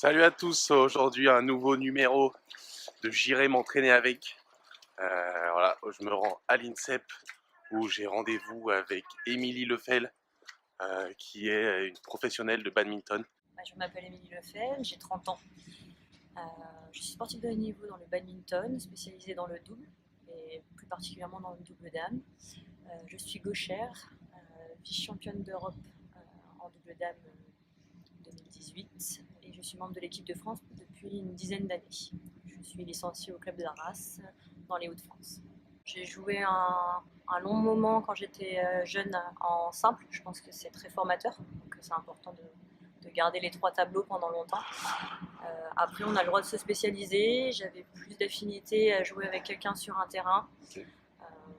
Salut à tous, aujourd'hui un nouveau numéro de J'irai m'entraîner avec. Voilà, je me rends à l'INSEP où j'ai rendez-vous avec Émilie Lefel, qui est une professionnelle de badminton. Je m'appelle Émilie Lefel, j'ai 30 ans. Je suis sportive de haut niveau dans le badminton, spécialisée dans le double, et plus particulièrement dans le double dame. Je suis gauchère, vice-championne d'Europe en double dame 2018, et je suis membre de l'équipe de France depuis une dizaine d'années. Je suis licenciée au club d'Arras dans les Hauts-de-France. J'ai joué un long moment quand j'étais jeune en simple. Je pense que c'est très formateur, donc c'est important de garder les trois tableaux pendant longtemps. Après, on a le droit de se spécialiser. J'avais plus d'affinité à jouer avec quelqu'un sur un terrain.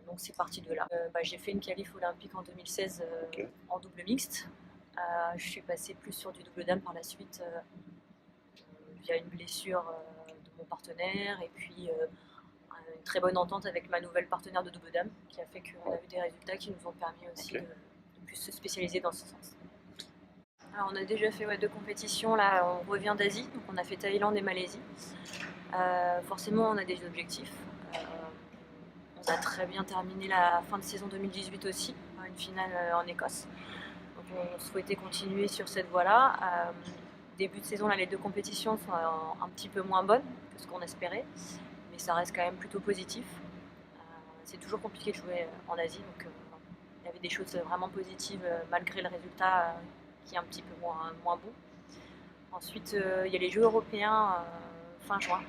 Donc c'est parti de là. J'ai fait une qualif olympique en 2016 en double mixte. Je suis passée plus sur du double dame par la suite via une blessure de mon partenaire et puis une très bonne entente avec ma nouvelle partenaire de double dame qui a fait qu'on a eu des résultats qui nous ont permis aussi de plus se spécialiser dans ce sens. Alors on a déjà fait 2 compétitions, là on revient d'Asie, donc on a fait Thaïlande et Malaisie. Forcément on a des objectifs. On a très bien terminé la fin de saison 2018 aussi, par une finale en Écosse. Donc on souhaitait continuer sur cette voie-là. Début de saison, là, les 2 compétitions sont un petit peu moins bonnes que ce qu'on espérait, mais ça reste quand même plutôt positif. C'est toujours compliqué de jouer en Asie, donc il y avait des choses vraiment positives malgré le résultat qui est un petit peu moins bon. Ensuite, il y a les Jeux européens fin juin,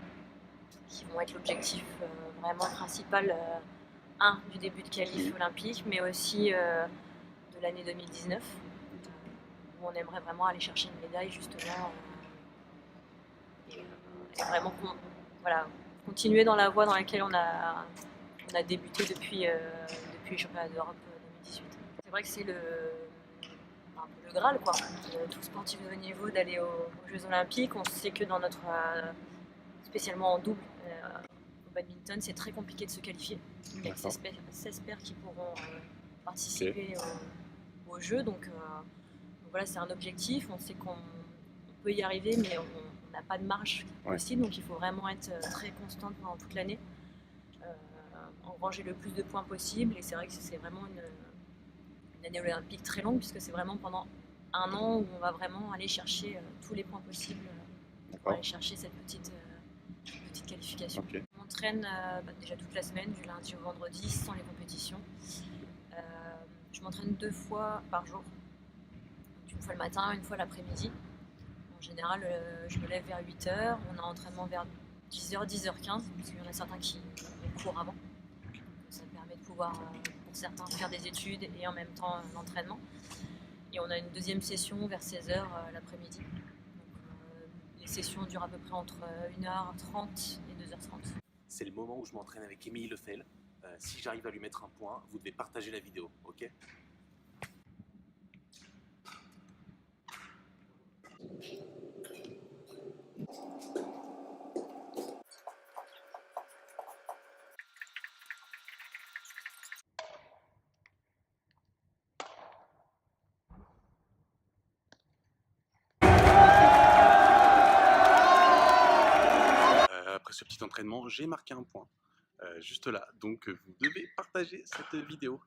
qui vont être l'objectif vraiment principal, du début de qualif olympique, mais aussi de l'année 2019, où on aimerait vraiment aller chercher une médaille justement, et vraiment continuer dans la voie dans laquelle on a débuté depuis les championnats d'Europe 2018. C'est vrai que c'est un peu le Graal, quoi. Tout sportif de haut niveau d'aller aux Jeux Olympiques. On sait que dans notre, spécialement en double, au badminton, c'est très compliqué de se qualifier. Il y a que 16 paires qui pourront participer aux Jeux. Donc voilà, c'est un objectif. On sait qu'on peut y arriver, mais on n'a pas de marge possible. Donc il faut vraiment être très constante pendant toute l'année. Engranger le plus de points possible, et c'est vrai que c'est vraiment une année olympique très longue, puisque c'est vraiment pendant un an où on va vraiment aller chercher tous les points possibles pour aller chercher cette petite qualification. On m'entraîne déjà toute la semaine, du lundi au vendredi, sans les compétitions. Je m'entraîne 2 fois par jour, une fois le matin, une fois l'après-midi. En général, je me lève vers 8h, on a entraînement vers 10h, 10h15, parce qu'il y en a certains qui courent avant. Ça permet de pouvoir, pour certains, faire des études et en même temps l'entraînement. Et on a une deuxième session vers 16h l'après-midi. Les sessions durent à peu près entre 1h30 et 2h30. C'est le moment où je m'entraîne avec Émilie Lefel. Si j'arrive à lui mettre un point, vous devez partager la vidéo, ok? Après ce petit entraînement, j'ai marqué un point juste là, donc vous devez partager cette vidéo.